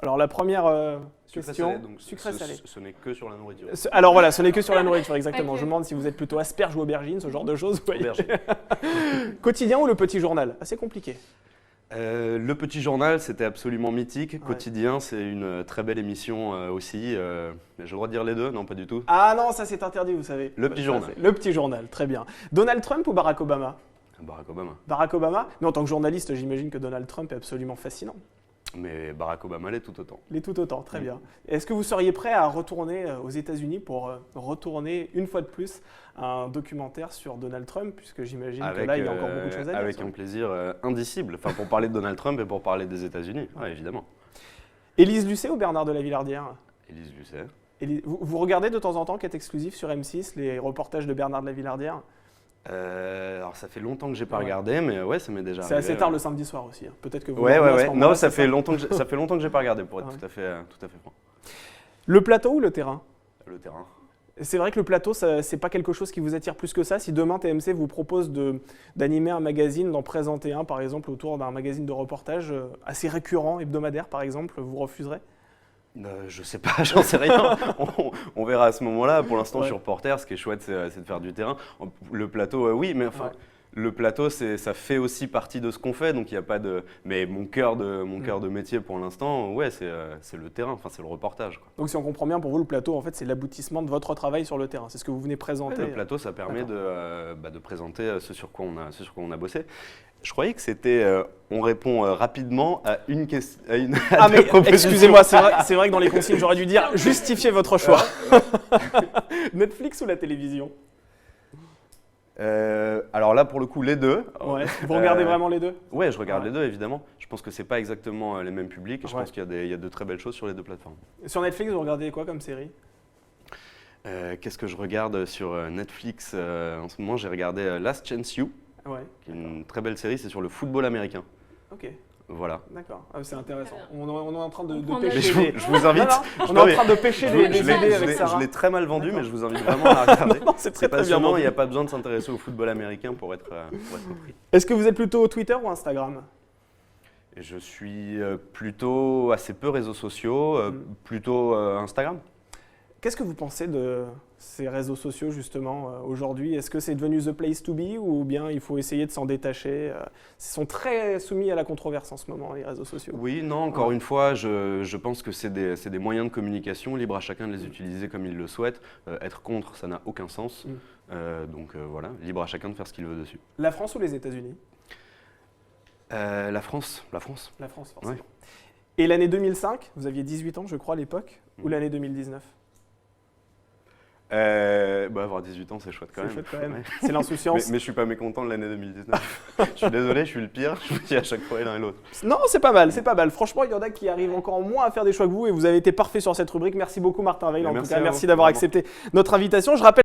Alors la première question, salé, donc sucré-salé. Ce n'est que sur la nourriture. Alors voilà, ce n'est que sur la nourriture, exactement. Ok. Je me demande si vous êtes plutôt asperge ou aubergine, ce genre de choses. Vous voyez. Aubergine. Quotidien ou le petit journal? Assez compliqué. Le petit journal, c'était absolument mythique. Ouais. Quotidien, c'est une très belle émission aussi. Mais j'ai le droit de dire les deux? Non, pas du tout. Ah non, ça c'est interdit, vous savez. Le petit Ça, journal. c'est le petit journal, très bien. Donald Trump ou Barack Obama? Barack Obama. Barack Obama. Mais en tant que journaliste, j'imagine que Donald Trump est absolument fascinant. Mais Barack Obama l'est tout autant. Les tout autant, très bien. Est-ce que vous seriez prêt à retourner aux États-Unis pour retourner une fois de plus un documentaire sur Donald Trump, puisque j'imagine que là, il y a encore beaucoup de choses à dire. Avec sur un lui. plaisir indicible. Enfin, pour parler de Donald Trump et pour parler des États-Unis, ouais, évidemment. Élise Lucet ou Bernard de la Villardière? Élise Lucet. Vous regardez de temps en temps, Quête exclusive sur M6, les reportages de Bernard de la Villardière? Alors, ça fait longtemps que j'ai pas Ouais. regardé, mais ouais, ça m'est déjà C'est arrivé. assez tard le samedi soir aussi. Peut-être que vous. Ouais, dormez ouais, à ce ouais. moment-là, Non, ça c'est fait longtemps que j'ai pas regardé, pour être Ah ouais. tout à fait franc. Le plateau ou le terrain? Le terrain. C'est vrai que le plateau, c'est pas quelque chose qui vous attire plus que ça. Si demain TMC vous propose d'animer un magazine, d'en présenter un, par exemple, autour d'un magazine de reportage assez récurrent, hebdomadaire, par exemple, vous refuserez? Je sais pas, j'en sais rien. On verra à ce moment-là. Pour l'instant, je suis Ouais. reporter. Ce qui est chouette, c'est de faire du terrain. Le plateau, oui, mais enfin, Ouais. le plateau, ça fait aussi partie de ce qu'on fait. Donc, il n'y a pas de. Mais mon cœur de métier pour l'instant, ouais, c'est le terrain. Enfin, c'est le reportage, quoi. Donc si on comprend bien, pour vous, le plateau, en fait, c'est l'aboutissement de votre travail sur le terrain. C'est ce que vous venez présenter. Ouais, le plateau, ça permet de présenter ce sur quoi on a bossé. Je croyais que c'était. On répond rapidement à une question. Ah mais excusez-moi, c'est vrai que dans les consignes, j'aurais dû dire justifiez votre choix. Netflix ou la télévision? Alors là, pour le coup, les deux. Ouais. Vous regardez vraiment les deux? Ouais, je regarde Ouais. les deux, évidemment. Je pense que c'est pas exactement les mêmes publics. Et je Ouais. pense qu'il y a de très belles choses sur les deux plateformes. Sur Netflix, vous regardez quoi comme série? Qu'est-ce que je regarde sur Netflix en ce moment? J'ai regardé Last Chance You, Ouais. qui est une très belle série. C'est sur le football américain. Ok. Voilà. D'accord. Ah, c'est intéressant. Très On est en train de prend Mais pêcher. je vous invite. Non, on est en train de pêcher Je des l'ai- idées je avec l'ai- Sarah. je l'ai très mal vendu, D'accord. mais je vous invite vraiment à la regarder. Non, c'est très C'est très bien passionnant. Il vendu. n'y a pas besoin de s'intéresser au football américain pour être pris. Est-ce que vous êtes plutôt Twitter ou Instagram? Et je suis plutôt assez peu réseaux sociaux, plutôt Instagram. Qu'est-ce que vous pensez de ces réseaux sociaux justement aujourd'hui? Est-ce que c'est devenu the place to be ou bien il faut essayer de s'en détacher? Ils sont très soumis à la controverse en ce moment, les réseaux sociaux. Oui, non, encore une fois, je pense que c'est des moyens de communication, libre à chacun de les utiliser comme il le souhaite. Être contre, ça n'a aucun sens. Donc voilà, libre à chacun de faire ce qu'il veut dessus. La France ou les États-Unis? La France. La France, forcément. Ouais. Et l'année 2005, vous aviez 18 ans, je crois, à l'époque, ou l'année 2019? Avoir 18 ans, c'est chouette quand C'est même. chouette quand même. Ouais. C'est l'insouciance. Mais je suis pas mécontent de l'année 2019. Je suis désolé, je suis le pire. Je vous dis à chaque fois l'un et l'autre. Non, c'est pas mal, c'est pas mal. Franchement, il y en a qui arrivent encore moins à faire des choix que vous et vous avez été parfait sur cette rubrique. Merci beaucoup, Martin Veil. En tout Merci cas, à vous, merci d'avoir vraiment. accepté notre invitation. Je rappelle